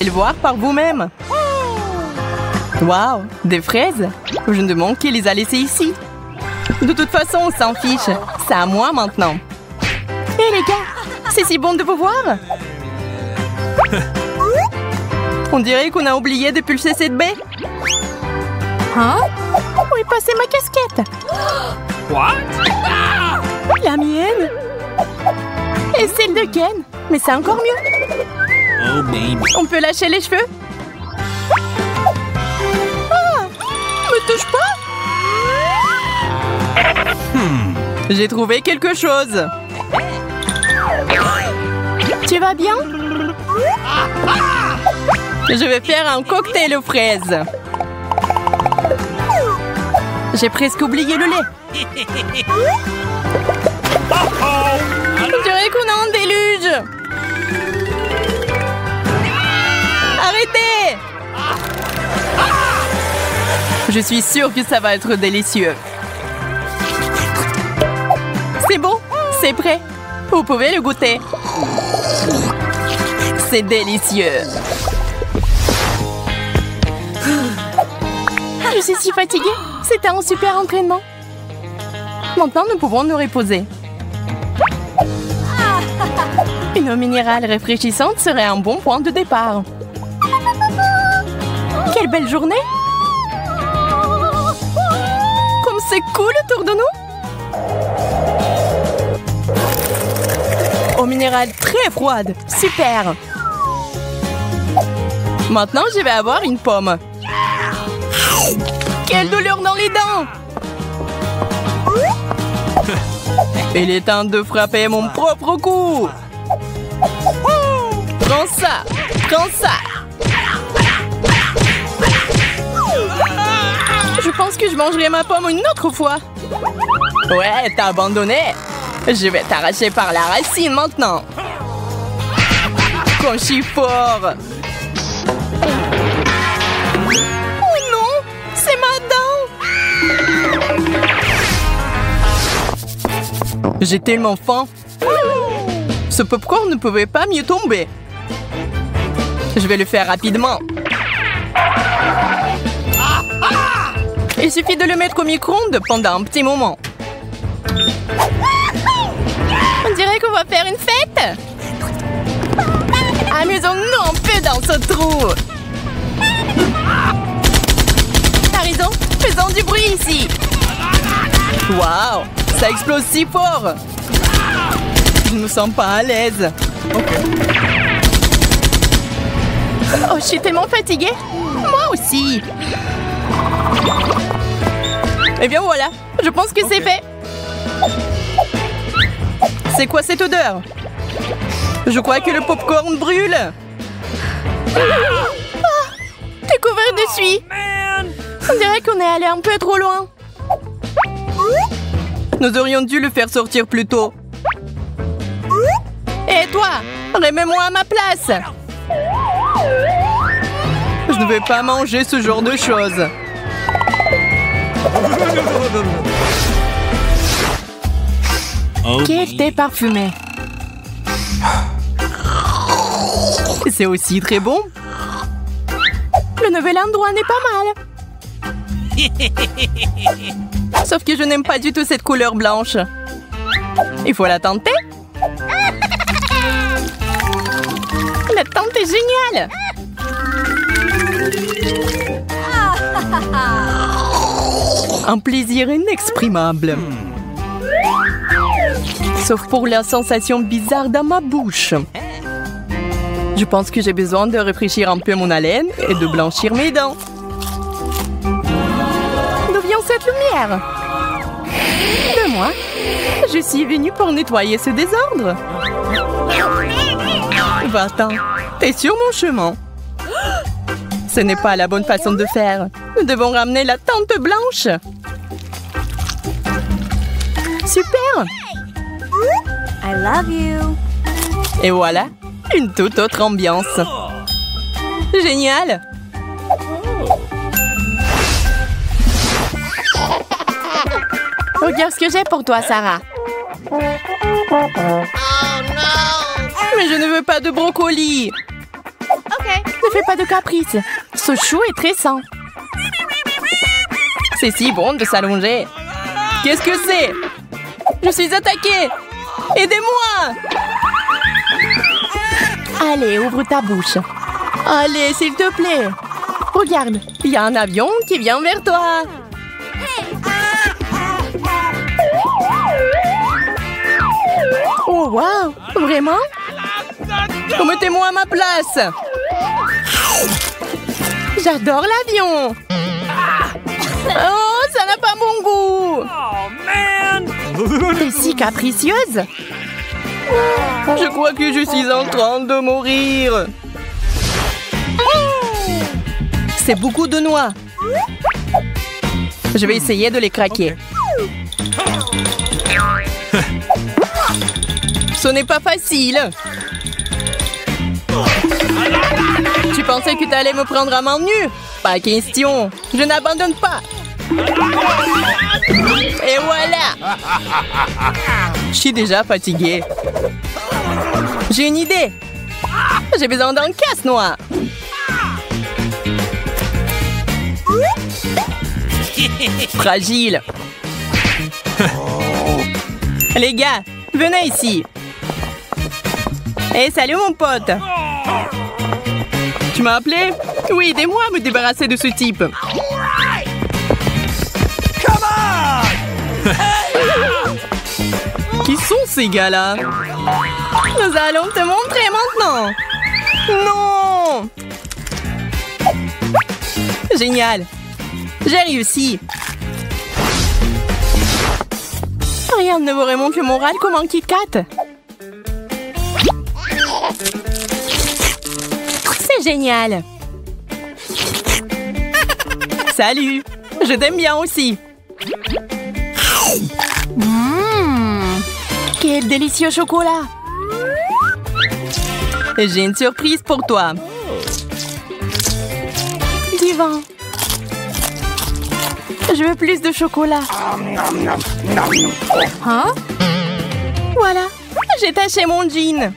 le voir par vous-même. Waouh, des fraises? Je me demande qui les a laissées ici. De toute façon, on s'en fiche. C'est à moi maintenant. Hé les gars, c'est si bon de vous voir. On dirait qu'on a oublié de pulser cette baie. Hein? Où est passée ma casquette? What? La mienne? Et celle de Ken? Mais c'est encore mieux. Oh baby. On peut lâcher les cheveux? Ah! Me touche pas? J'ai trouvé quelque chose. Tu vas bien? Je vais faire un cocktail aux fraises. J'ai presque oublié le lait. On dirait qu'on a un déluge. Arrêtez! Je suis sûre que ça va être délicieux. C'est bon, c'est prêt. Vous pouvez le goûter. C'est délicieux. Je suis si fatiguée. C'était un super entraînement. Maintenant, nous pouvons nous reposer. Une eau minérale rafraîchissante serait un bon point de départ. Quelle belle journée! Comme c'est cool autour de nous! Eau minérale très froide. Super! Maintenant, je vais avoir une pomme. Quelle douleur dans les dents! Il est temps de frapper mon propre coup! Prends ça! Prends ça! Je pense que je mangerai ma pomme une autre fois. Ouais, t'as abandonné. Je vais t'arracher par la racine maintenant. Quand je suis fort. Oh non, c'est ma dent. J'ai tellement faim. Ce popcorn ne pouvait pas mieux tomber. Je vais le faire rapidement. Il suffit de le mettre au micro-ondes pendant un petit moment. On dirait qu'on va faire une fête. Amusons-nous un peu dans ce trou. T'as raison, faisons du bruit ici. Waouh, ça explose si fort. Je ne me sens pas à l'aise. Oh, je suis tellement fatiguée. Moi aussi. Eh bien voilà, je pense que c'est fait. C'est quoi cette odeur? Je crois que le popcorn brûle. Ah, t'es couvert de suie. On dirait qu'on est allé un peu trop loin. Nous aurions dû le faire sortir plus tôt. Et toi, remets-moi à ma place. Je ne vais pas manger ce genre de choses. Quel thé parfumé. C'est aussi très bon. Le nouvel endroit n'est pas mal. Sauf que je n'aime pas du tout cette couleur blanche. Il faut la tenter. La tente est géniale. Un plaisir inexprimable. Sauf pour la sensation bizarre dans ma bouche. Je pense que j'ai besoin de rafraîchir un peu mon haleine et de blanchir mes dents. D'où vient cette lumière? De moi. Je suis venue pour nettoyer ce désordre. Va-t'en, t'es sur mon chemin. Ce n'est pas la bonne façon de faire. Nous devons ramener la tente blanche. Super! I love you. Et voilà, une toute autre ambiance. Génial! Regarde ce que j'ai pour toi, Sarah. Oh non. Mais je ne veux pas de brocoli. Ok. Ne fais pas de caprice. Ce chou est très sain. C'est si bon de s'allonger. Qu'est-ce que c'est? Je suis attaquée. Aidez-moi! Allez, ouvre ta bouche. Allez, s'il te plaît. Regarde, il y a un avion qui vient vers toi. Oh, wow! Vraiment? Mettez-moi à ma place. J'adore l'avion. Oh, ça n'a pas mon goût. Oh, man! T'es si capricieuse. Je crois que je suis en train de mourir. C'est beaucoup de noix. Je vais essayer de les craquer. Ce n'est pas facile. Tu pensais que tu allais me prendre à main nue? Pas question. Je n'abandonne pas. Et voilà. Je suis déjà fatiguée. J'ai une idée. J'ai besoin d'un casse-noix. Fragile. Les gars, venez ici. Hey, salut mon pote. Tu m'as appelé? Oui, aidez-moi à me débarrasser de ce type. Qui sont ces gars-là? Nous allons te montrer maintenant. Non! Génial. J'ai réussi. Rien ne vaut vraiment que mon râle comme un Kit Kat. C'est génial. Salut. Je t'aime bien aussi. Quel délicieux chocolat. J'ai une surprise pour toi. Divin. Je veux plus de chocolat. Hein? Voilà. J'ai taché mon jean.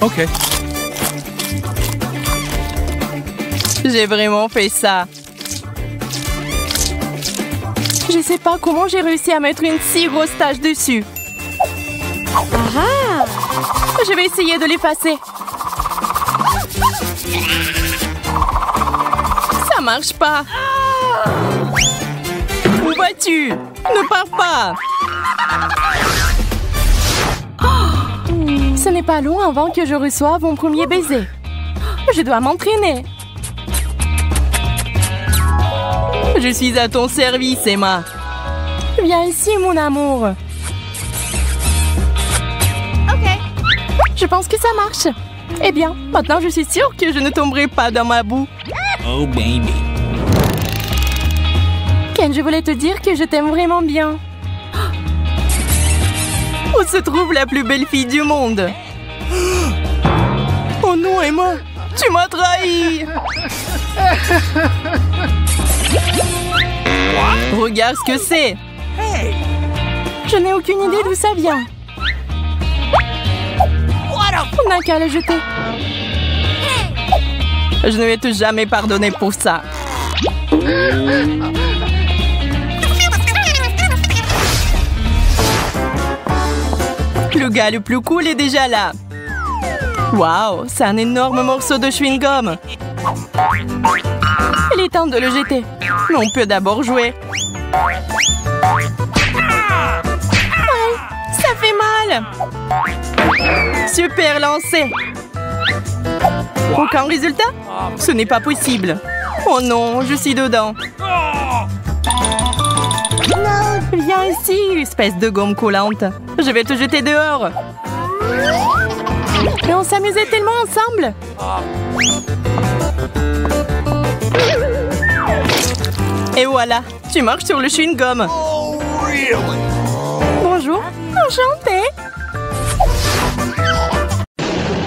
OK. J'ai vraiment fait ça. Je sais pas comment j'ai réussi à mettre une si grosse tache dessus. Ah! Je vais essayer de l'effacer. Ça marche pas. Où vas-tu? Ne pars pas. Oh! Ce n'est pas long avant que je reçoive mon premier baiser. Je dois m'entraîner. Je suis à ton service, Emma. Viens ici, mon amour. OK. Je pense que ça marche. Eh bien, maintenant je suis sûre que je ne tomberai pas dans ma boue. Oh, baby. Ken, je voulais te dire que je t'aime vraiment bien. Où se trouve la plus belle fille du monde? Oh non, Emma, tu m'as trahi. Regarde ce que c'est. Je n'ai aucune idée d'où ça vient. On n'a qu'à le jeter. Je ne vais te jamais pardonner pour ça. Le gars le plus cool est déjà là. Waouh, c'est un énorme morceau de chewing-gum. Il est temps de le jeter. Mais on peut d'abord jouer. Aïe, ça fait mal. Super lancé. Aucun résultat? Ce n'est pas possible. Oh non, je suis dedans. Viens ici, espèce de gomme collante. Je vais te jeter dehors. Mais on s'amusait tellement ensemble. Et voilà, tu marches sur le chewing-gum. Bonjour, enchantée.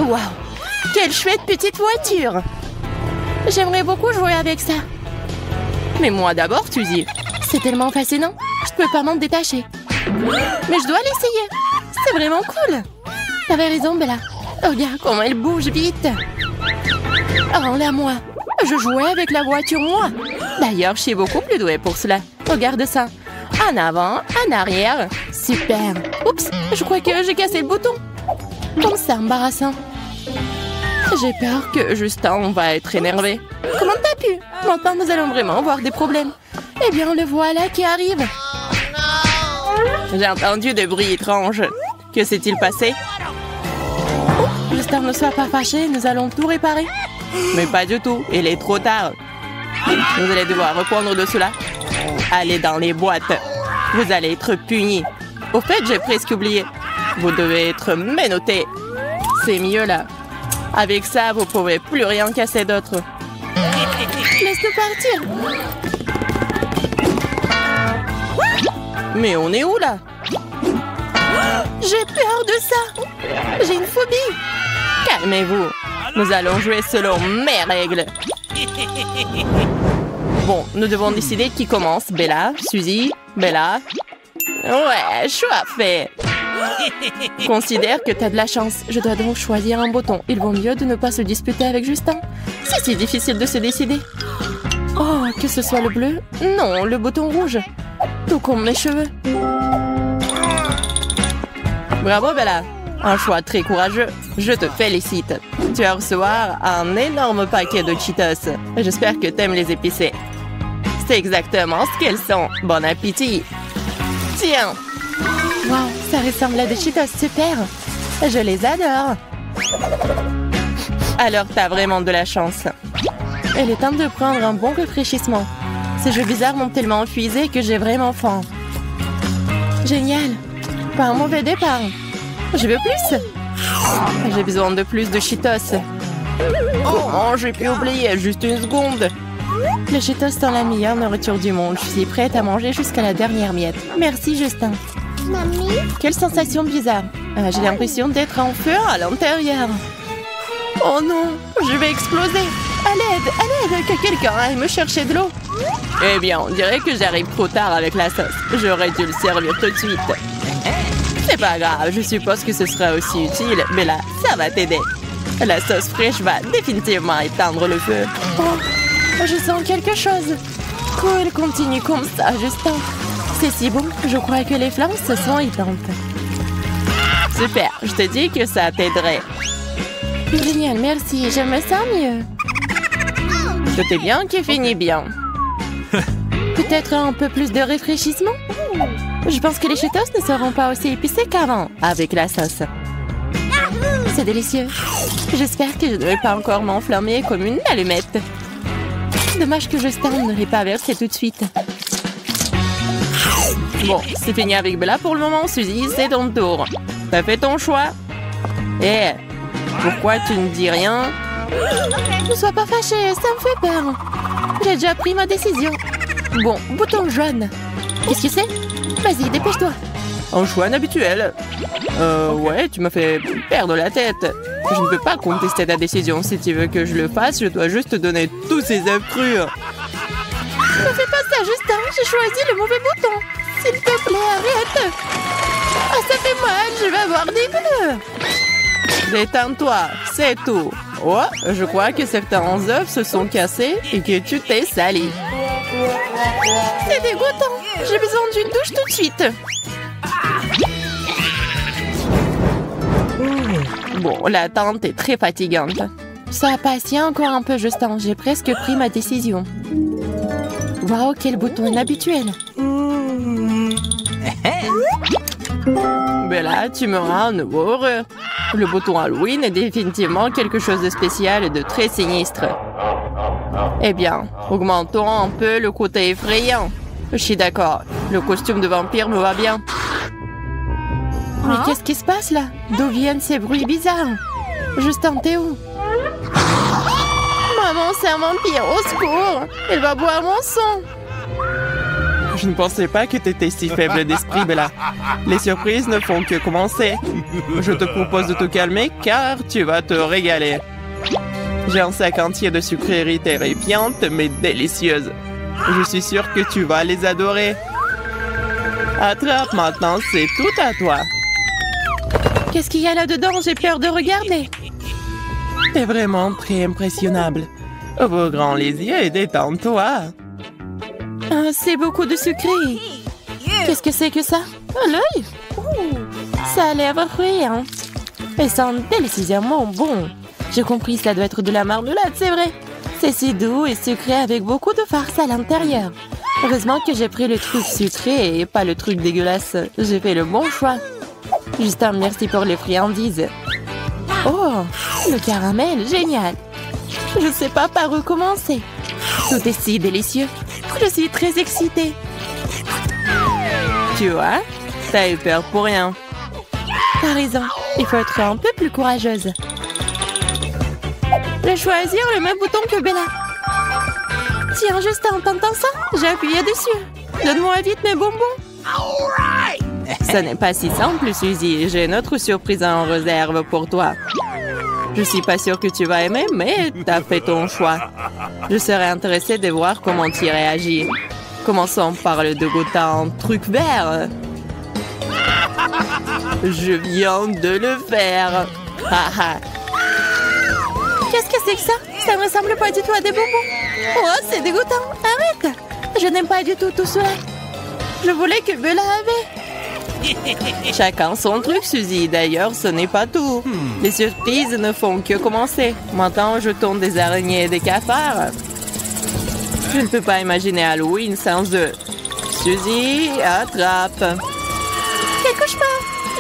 Waouh, quelle chouette petite voiture. J'aimerais beaucoup jouer avec ça. Mais moi d'abord, tu dis. C'est tellement fascinant, je ne peux pas m'en détacher. Mais je dois l'essayer. C'est vraiment cool. T'avais raison, Bella. Regarde comment elle bouge vite. Rends-la moi. Je jouais avec la voiture, moi. D'ailleurs, je suis beaucoup plus douée pour cela. Regarde ça. En avant, en arrière. Super. Oups, je crois que j'ai cassé le bouton. Comme c'est embarrassant. J'ai peur que Justin va être énervé. Comment t'as pu? Maintenant, nous allons vraiment avoir des problèmes. Eh bien, le voilà qui arrive. J'ai entendu des bruits étranges. Que s'est-il passé? Oh, Justin, ne sois pas fâché, nous allons tout réparer. Mais pas du tout, il est trop tard. Vous allez devoir reprendre de cela. Allez dans les boîtes. Vous allez être punis. Au fait, j'ai presque oublié. Vous devez être menottés. C'est mieux là. Avec ça, vous ne pouvez plus rien casser d'autre. Laisse-nous partir. Mais on est où là? J'ai peur de ça. J'ai une phobie. Calmez-vous. Nous allons jouer selon mes règles. Bon, nous devons décider qui commence. Bella, Suzy, Bella. Ouais, choix fait. Considère que t'as de la chance. Je dois donc choisir un bouton. Il vaut mieux de ne pas se disputer avec Justin. C'est si difficile de se décider. Oh, que ce soit le bleu. Non, le bouton rouge. Tout comme mes cheveux. Bravo, Bella. Un choix très courageux. Je te félicite. Tu vas recevoir un énorme paquet de Cheetos. J'espère que t'aimes les épicés. C'est exactement ce qu'elles sont. Bon appétit. Tiens. Wow, ça ressemble à des Cheetos super. Je les adore. Alors, t'as vraiment de la chance. Il est temps de prendre un bon rafraîchissement. Ces jeux bizarres m'ont tellement épuisé que j'ai vraiment faim. Génial. Pas un mauvais départ. Je veux plus. J'ai besoin de plus de Cheetos. Comment j'ai pu oublier? Juste une seconde. Les Cheetos sont la meilleure nourriture du monde. Je suis prête à manger jusqu'à la dernière miette. Merci, Justin. Mamie? Quelle sensation bizarre. J'ai l'impression d'être en feu à l'intérieur. Oh non, je vais exploser. À l'aide, que quelqu'un aille me chercher de l'eau. Eh bien, on dirait que j'arrive trop tard avec la sauce. J'aurais dû le servir tout de suite. C'est pas grave, je suppose que ce sera aussi utile, mais là, ça va t'aider. La sauce fraîche va définitivement éteindre le feu. Oh, je sens quelque chose. Cool, continue comme ça, Justin. C'est si bon, je crois que les flammes se sont éteintes. Super, je te dis que ça t'aiderait. Génial, merci, je me sens mieux. Tout est bien qui finit bien. Peut-être un peu plus de rafraîchissement? Je pense que les Cheetos ne seront pas aussi épicés qu'avant, avec la sauce. C'est délicieux. J'espère que je ne vais pas encore m'enflammer comme une allumette. Dommage que Justin ne l'ait pas versé tout de suite. Bon, c'est fini avec Bella pour le moment. Suzy, c'est ton tour. T'as fait ton choix. Eh, pourquoi tu ne dis rien? Ne sois pas fâché, ça me fait peur. J'ai déjà pris ma décision. Bon, bouton jaune. Qu'est-ce que c'est? Vas-y, dépêche-toi. Un choix inhabituel. Ouais, tu m'as fait perdre la tête. Je ne peux pas contester ta décision. Si tu veux que je le fasse, je dois juste te donner tous ces œufs crus. Ne fais pas ça, Justin. J'ai choisi le mauvais bouton. S'il te plaît, arrête. Ah, ça fait mal. Je vais avoir des bleus. Détends-toi, c'est tout. Oh, je crois que certains œufs se sont cassés et que tu t'es sali. C'est dégoûtant. J'ai besoin d'une douche tout de suite. Bon, l'attente est très fatigante. Sois patient encore un peu, Justin. J'ai presque pris ma décision. Waouh, quel bouton inhabituel. Mais là, tu me rends un nouveau heureux. Le bouton Halloween est définitivement quelque chose de spécial et de très sinistre. Eh bien, augmentons un peu le côté effrayant. Je suis d'accord. Le costume de vampire me va bien. Mais qu'est-ce qui se passe là? D'où viennent ces bruits bizarres? Justin, t'es où? Maman, c'est un vampire, au secours! Il va boire mon sang! Je ne pensais pas que tu étais si faible d'esprit, Bella. Les surprises ne font que commencer. Je te propose de te calmer car tu vas te régaler. J'ai un sac entier de sucreries terrifiantes mais délicieuses. Je suis sûre que tu vas les adorer. Attrape maintenant, c'est tout à toi. Qu'est-ce qu'il y a là-dedans? J'ai peur de regarder. T'es vraiment très impressionnable. Ouvre grand les yeux et détends-toi. Ah, c'est beaucoup de sucré. Qu'est-ce que c'est que ça? À l'œil? Ça a l'air effrayant. Elles sentent délicieusement bon. J'ai compris, ça doit être de la marmelade, c'est vrai. C'est si doux et sucré avec beaucoup de farce à l'intérieur. Heureusement que j'ai pris le truc sucré et pas le truc dégueulasse. J'ai fait le bon choix. Justin, merci pour les friandises. Oh, le caramel, génial. Je sais pas par où commencer. Tout est si délicieux. Je suis très excitée. Tu vois, t'as eu peur pour rien. T'as raison, il faut être un peu plus courageuse. Je vais choisir le même bouton que Bella. Tiens, Justin, t'entends ça? J'ai appuyé dessus. Donne-moi vite mes bonbons. Ce n'est pas si simple, Suzy. J'ai une autre surprise en réserve pour toi. Je suis pas sûre que tu vas aimer, mais t'as fait ton choix. Je serais intéressée de voir comment tu réagis. Commençons par le dégoûtant truc vert. Je viens de le faire. Qu'est-ce que c'est que ça? Ça ne ressemble pas du tout à des bonbons. Oh, c'est dégoûtant. Arrête. Je n'aime pas du tout cela. Je voulais que Bella avait. Chacun son truc, Suzy. D'ailleurs, ce n'est pas tout. Les surprises ne font que commencer. Maintenant, je tourne des araignées et des cafards. Je ne peux pas imaginer Halloween sans eux. Suzy, attrape. Quel cauchemar!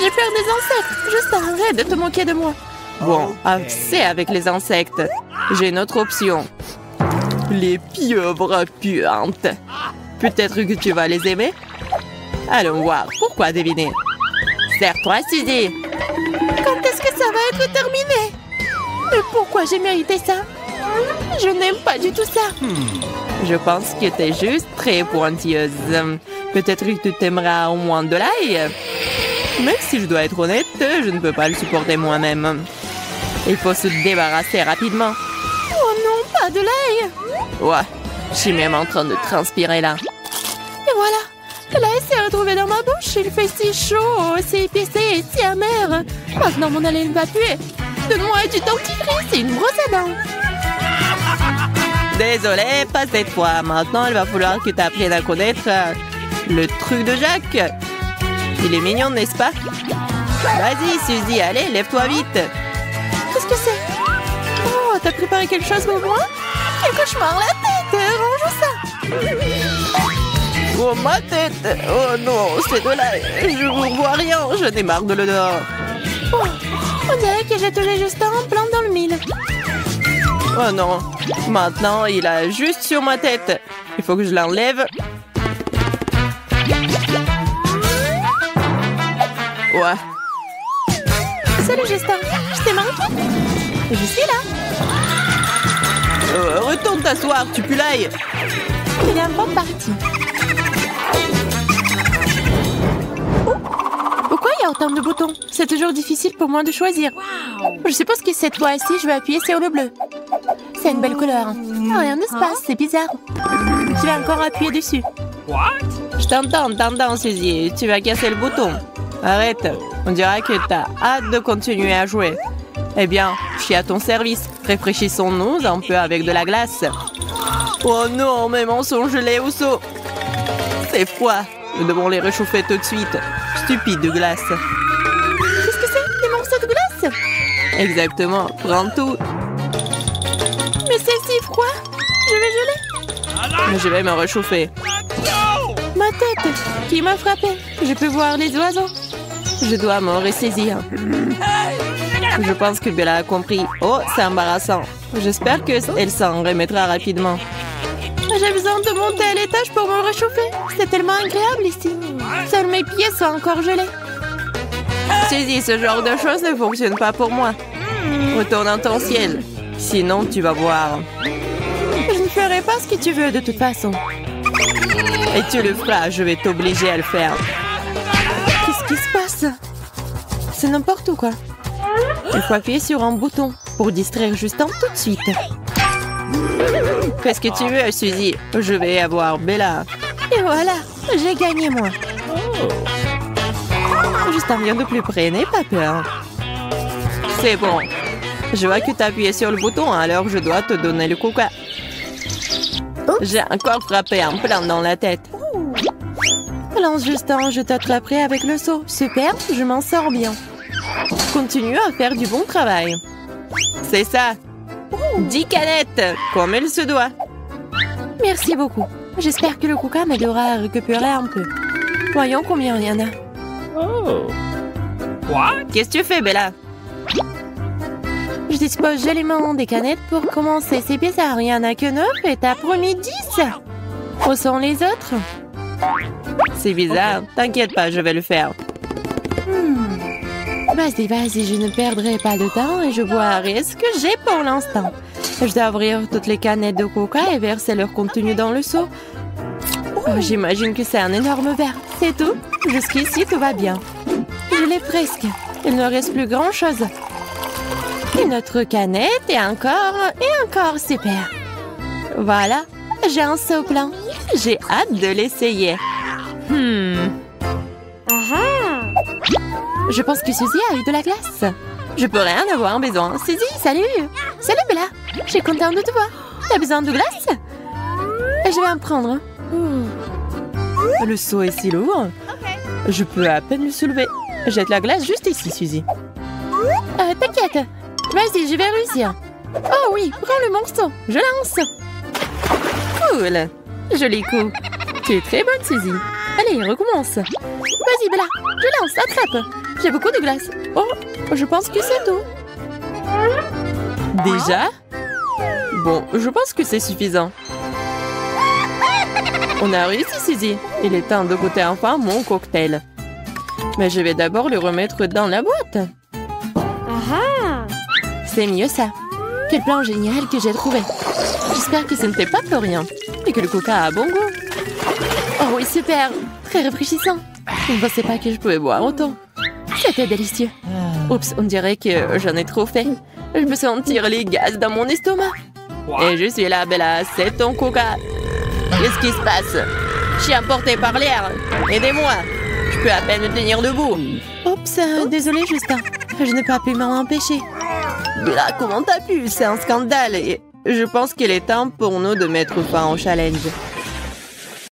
J'ai peur des insectes. Juste arrête de te moquer de moi. Bon, assez avec les insectes. J'ai une autre option. Les pieuvres puantes. Peut-être que tu vas les aimer? Allons voir. Pourquoi deviner? Serre-toi, Suzy. Quand est-ce que ça va être terminé? Mais pourquoi j'ai mérité ça? Je n'aime pas du tout ça. Je pense que t'es juste très pointilleuse. Peut-être que tu t'aimeras au moins de l'ail. Même si je dois être honnête, je ne peux pas le supporter moi-même. Il faut se débarrasser rapidement. Oh non, pas de l'ail! Ouais, je suis même en train de transpirer là. Et voilà, l'ail s'est retrouvé dans ma bouche. Il fait si chaud, c'est épicé et si amer. Maintenant, mon haleine va puer. Donne-moi du dentifrice et une brosse à dents. Désolée, pas cette fois. Maintenant, il va falloir que tu apprennes à connaître le truc de Jacques. Il est mignon, n'est-ce pas? Vas-y, Suzy, allez, lève-toi vite. Qu'est-ce que c'est? Oh, t'as préparé quelque chose pour moi? Quel cauchemar, la tête! Range ça! Oh, ma tête! Oh non, c'est de l'ail! Je ne vois rien, je n'ai marre de l'odeur. Oh, on dirait que j'ai touché juste un plan dans le mille. Oh non, maintenant il a juste sur ma tête. Il faut que je l'enlève. Ouais. Salut Justin, je t'ai manqué. Je suis là. Retourne t'asseoir, tu pues l'ail. Il est un bon parti. Oh. Pourquoi il y a autant de boutons? C'est toujours difficile pour moi de choisir. Je suppose que cette fois-ci, je vais appuyer sur le bleu. C'est une belle couleur. Rien ne se passe, c'est bizarre. Tu vas encore appuyer dessus. Je t'entends, Suzy. Tu vas casser le bouton. Arrête, on dirait que t'as hâte de continuer à jouer. Eh bien, je suis à ton service. Rafraîchissons-nous un peu avec de la glace. Oh non, mes mensonges gelés au seau. C'est froid. Nous devons les réchauffer tout de suite. Stupide de glace. Qu'est-ce que c'est? Des morceaux de glace? Exactement, prends tout. Mais c'est si froid. Je vais geler. Je vais me réchauffer. Ma tête, qui m'a frappé. Je peux voir les oiseaux. Je dois me ressaisir. Je pense que Bella a compris. Oh, c'est embarrassant. J'espère qu'elle s'en remettra rapidement. J'ai besoin de monter à l'étage pour me réchauffer. C'est tellement agréable ici. Seuls mes pieds sont encore gelés. Suzy, ce genre de choses ne fonctionne pas pour moi. Retourne dans ton ciel. Sinon, tu vas voir. Je ne ferai pas ce que tu veux de toute façon. Et tu le feras, je vais t'obliger à le faire. Qu'est-ce qui se passe? C'est n'importe quoi. Il faut appuyer sur un bouton pour distraire Justin tout de suite. Qu'est-ce que tu veux, Suzy? Je vais avoir Bella. Et voilà, j'ai gagné moi. Justin vient de plus près, n'aie pas peur. C'est bon. Je vois que tu as appuyé sur le bouton, alors je dois te donner le coca. J'ai encore frappé en plein dans la tête. Lance Justin, je t'attraperai avec le seau. Super, je m'en sors bien. Continue à faire du bon travail. C'est ça. 10 canettes, comme il se doit. Merci beaucoup. J'espère que le coca m'aidera à récupérer un peu. Voyons combien il y en a. Oh. What? Qu'est-ce que tu fais, Bella? Je dispose joliment des canettes pour commencer. C'est bizarre, il n'y en a que 9 et t'as promis 10. Où sont les autres? C'est bizarre. T'inquiète pas, je vais le faire. Vas-y, je ne perdrai pas de temps et je boirai ce que j'ai pour l'instant. Je dois ouvrir toutes les canettes de coca et verser leur contenu dans le seau. Oh, j'imagine que c'est un énorme verre. C'est tout. Jusqu'ici, tout va bien. Je l'ai presque. Il ne reste plus grand-chose. Une autre canette et encore, super. Voilà, j'ai un seau plein. J'ai hâte de l'essayer. Je pense que Suzy a eu de la glace. Je pourrais en avoir besoin. Suzy, salut. Salut Bella. Je suis contente de te voir. T'as besoin de glace? Je vais en prendre. Le seau est si lourd. Je peux à peine le soulever. Jette la glace juste ici, Suzy. T'inquiète. Vas-y, je vais réussir. Oh oui, prends le morceau. Je lance. Cool. Joli coup. Tu es très bonne, Suzy. Allez, recommence. Vas-y, Bella. Je lance, attrape. J'ai beaucoup de glace. Oh, je pense que c'est tout. Déjà? Bon, je pense que c'est suffisant. On a réussi, Suzy. Il est temps de goûter enfin mon cocktail. Mais je vais d'abord le remettre dans la boîte. C'est mieux ça. Quel plan génial que j'ai trouvé. J'espère que ce n'était pas pour rien. Et que le coca a bon goût. Oh oui, super. Très rafraîchissant. Je ne pensais pas que je pouvais boire autant. C'était délicieux. Oups, on dirait que j'en ai trop fait. Je me sentir les gaz dans mon estomac. Et je suis là, Bella. C'est ton coca. Qu'est-ce qui se passe? Je suis emportée par l'air. Aidez-moi. Je peux à peine me tenir debout. Oups, désolé, Justin. Je n'ai pas pu m'en empêcher. Bella, comment t'as pu? C'est un scandale. Et je pense qu'il est temps pour nous de mettre fin au challenge.